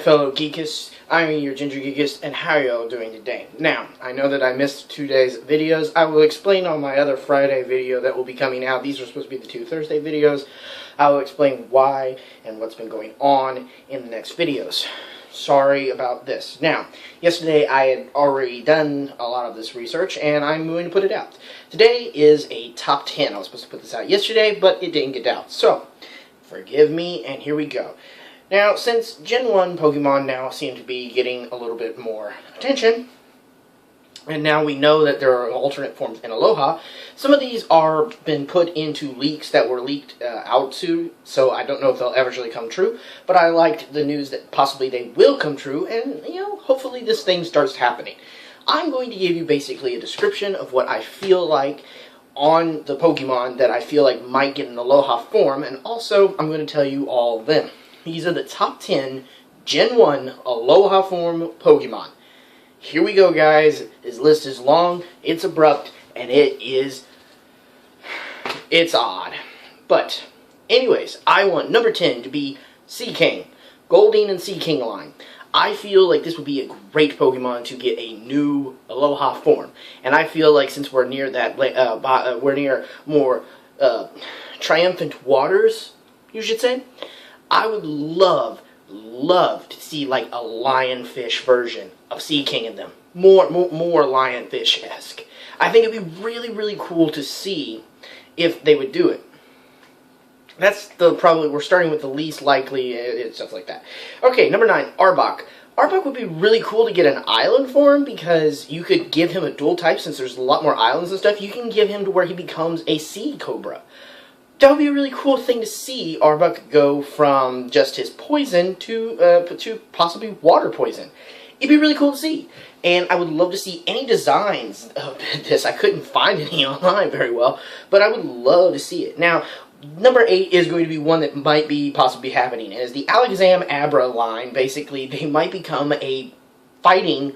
Fellow geekists, I'm your ginger geekist, and how are y'all doing today? Now, I know that I missed 2 days videos. I will explain on my other Friday video that will be coming out. These are supposed to be the 2 Thursday videos. I will explain why and what's been going on in the next videos. Sorry about this. Now, yesterday I had already done a lot of this research, and I'm going to put it out. Today is a top 10. I was supposed to put this out yesterday, but it didn't get out. So, forgive me, and here we go. Now, since Gen 1 Pokemon now seem to be getting a little bit more attention, and now we know that there are alternate forms in Aloha, some of these are been put into leaks that were leaked out to, so I don't know if they'll eventually come true, but I liked the news that possibly they will come true, and, hopefully this thing starts happening. I'm going to give you basically a description of what I feel like on the Pokemon that I feel like might get an Aloha form, and also I'm going to tell you all of them. These are the top 10 Gen 1 Aloha form Pokemon. Here we go, guys. This list is long, it's abrupt, and it's odd. But, anyways, I want number 10 to be Seaking. Goldeen and Seaking line. I feel like this would be a great Pokemon to get a new Aloha form. And I feel like since we're near that, we're near more triumphant waters, you should say, I would love to see like a lionfish version of Seaking in them. More lionfish-esque. I think it'd be really cool to see if they would do it. That's we're starting with the least likely, stuff like that. Okay, number 9, Arbok. Arbok would be really cool to get an island form because you could give him a dual type since there's a lot more islands and stuff. You can give him to where he becomes a sea cobra. That would be a really cool thing to see Arbok go from just his poison to possibly water poison. It'd be really cool to see. And I would love to see any designs of this. I couldn't find any online very well, but I would love to see it. Now, number 8 is going to be one that might be possibly happening. It is the Alakazam Abra line. Basically, they might become a fighting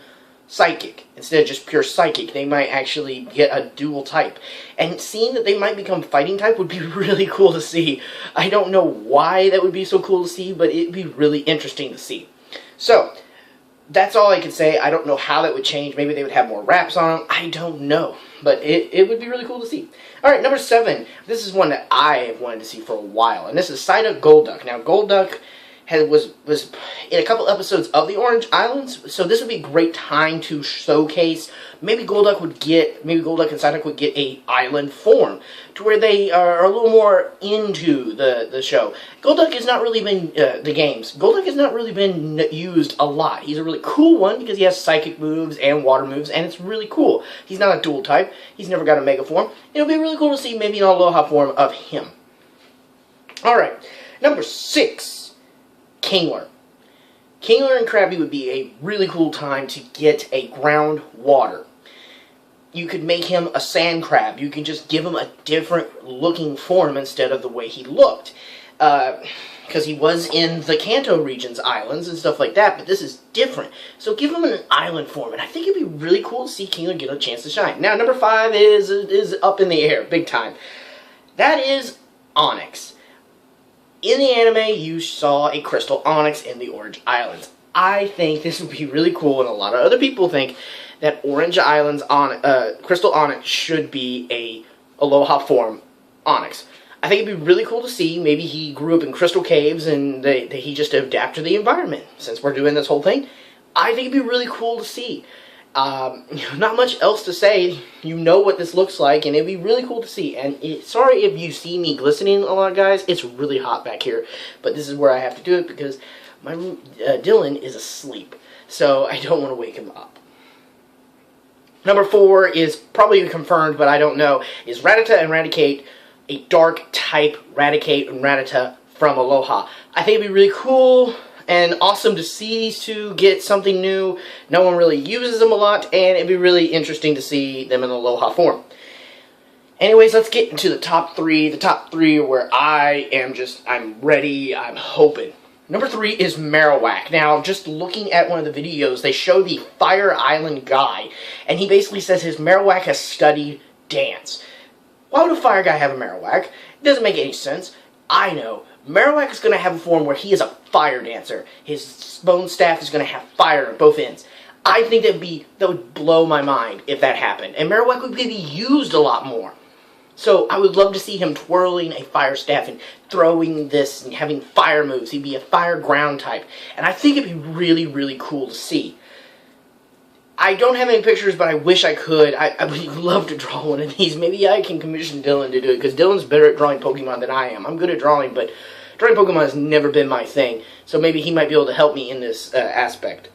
psychic. Instead of just pure psychic, they might actually get a dual type. And seeing that they might become fighting type would be really cool to see. I don't know why that would be so cool to see, but it'd be really interesting to see. So, that's all I can say. I don't know how that would change. Maybe they would have more wraps on them. I don't know. But it would be really cool to see. Alright, number 7. This is one that I have wanted to see for a while. And this is Psyduck Golduck. Now, Golduck was in a couple episodes of the Orange Islands, so this would be a great time to showcase. Maybe Golduck and Psyduck would get a island form to where they are a little more into the show. Golduck has not really been Golduck has not really been used a lot. He's a really cool one because he has psychic moves and water moves, and it's really cool. He's not a dual type. He's never got a mega form. It'll be really cool to see maybe an Aloha form of him. All right, number 6. Kingler. Kingler and Krabby would be a really cool time to get a ground water. You could make him a sand crab. You can just give him a different looking form instead of the way he looked. Because he was in the Kanto region's islands and stuff like that, but this is different. So give him an island form, and I think it'd be really cool to see Kingler get a chance to shine. Now, number 5 is up in the air, big time. That is Onyx. In the anime, you saw a Crystal Onyx in the Orange Islands. I think this would be really cool, and a lot of other people think that Orange Islands Crystal Onyx should be a Aloha form Onyx. I think it'd be really cool to see. Maybe he grew up in crystal caves and he just adapted to the environment. Since we're doing this whole thing, I think it'd be really cool to see. Not much else to say. You know what this looks like, and it'd be really cool to see. And sorry if you see me glistening a lot, guys. It's really hot back here, but this is where I have to do it because my Dylan is asleep, so I don't want to wake him up. Number 4 is probably confirmed, but I don't know. Is Rattata and Raticate, a dark type Raticate and Rattata from Aloha? I think it'd be really cool and awesome to see these two get something new. No one really uses them a lot, and it'd be really interesting to see them in Aloha form. Anyways, let's get into the top 3. The top 3 are where I'm ready, I'm hoping. Number 3 is Marowak. Now, just looking at one of the videos, they show the Fire Island guy, and he basically says his Marowak has studied dance. Why would a fire guy have a Marowak? It doesn't make any sense. I know, Marowak is going to have a form where he is a fire dancer. His bone staff is going to have fire at both ends. I think that would blow my mind if that happened. And Marowak would be used a lot more. So I would love to see him twirling a fire staff and throwing this and having fire moves. He'd be a fire ground type. And I think it'd be really, really cool to see. I don't have any pictures, but I wish I could. I would love to draw one of these. Maybe I can commission Dylan to do it, because Dylan's better at drawing Pokemon than I am. I'm good at drawing, but drawing Pokemon has never been my thing. So maybe he might be able to help me in this aspect.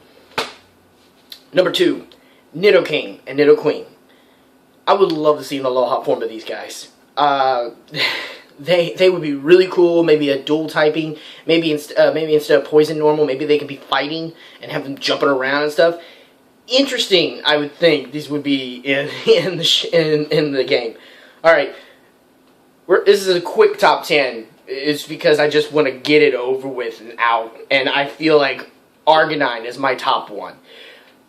Number 2, Nidoking and Nidoqueen. I would love to see an Aloha form of these guys. They would be really cool. Maybe a dual typing. Maybe instead of poison normal, maybe they could be fighting and have them jumping around and stuff. Interesting, I would think these would be in the game. All right, this is a quick top 10. It's because I just want to get it over with and out, and I feel like Arcanine is my top 1.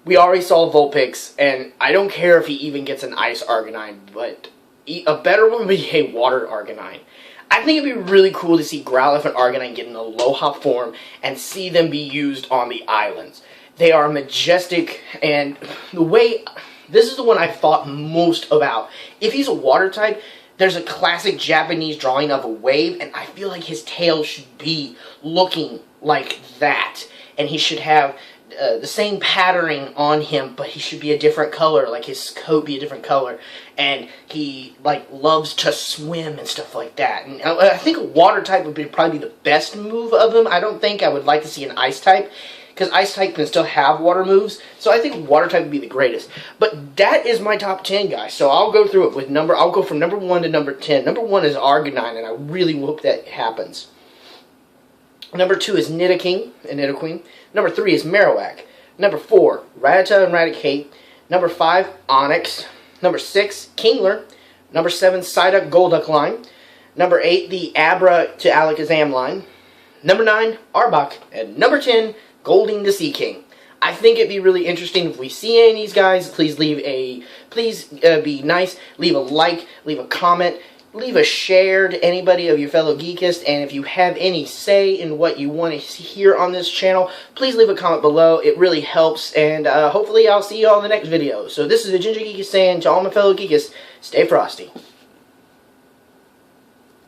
We already saw Vulpix, and I don't care if he even gets an Ice Arcanine, but a better one would be a Water Arcanine. I think it'd be really cool to see Growlithe and Arcanine get an Aloha form and see them be used on the islands. They are majestic, and this is the one I've thought most about. If he's a water type, there's a classic Japanese drawing of a wave, and I feel like his tail should be looking like that. And he should have the same patterning on him, but he should be a different color, like his coat be a different color. And he, like, loves to swim and stuff like that. And I think a water type would probably be the best move of him. I don't think I would like to see an ice type, because Ice type can still have water moves, so I think Water type would be the greatest. But that is my top 10, guys. So I'll go through it with I'll go from number 1 to number 10. Number 1 is Arcanine, and I really hope that happens. Number 2 is Nidoking and Nidoqueen. Number 3 is Marowak. Number 4, Rattata and Raticate. Number 5, Onix. Number 6, Kingler. Number 7, Psyduck Golduck line. Number 8, the Abra to Alakazam line. Number 9, Arbok. And number 10, Goldeen the Sea King. I think it'd be really interesting if we see any of these guys. Please be nice. Leave a like, leave a comment, leave a share to anybody of your fellow geekists. And if you have any say in what you want to hear on this channel, please leave a comment below. It really helps. And hopefully I'll see you all in the next video. So this is the Ginger Geekist saying to all my fellow geekists, stay frosty.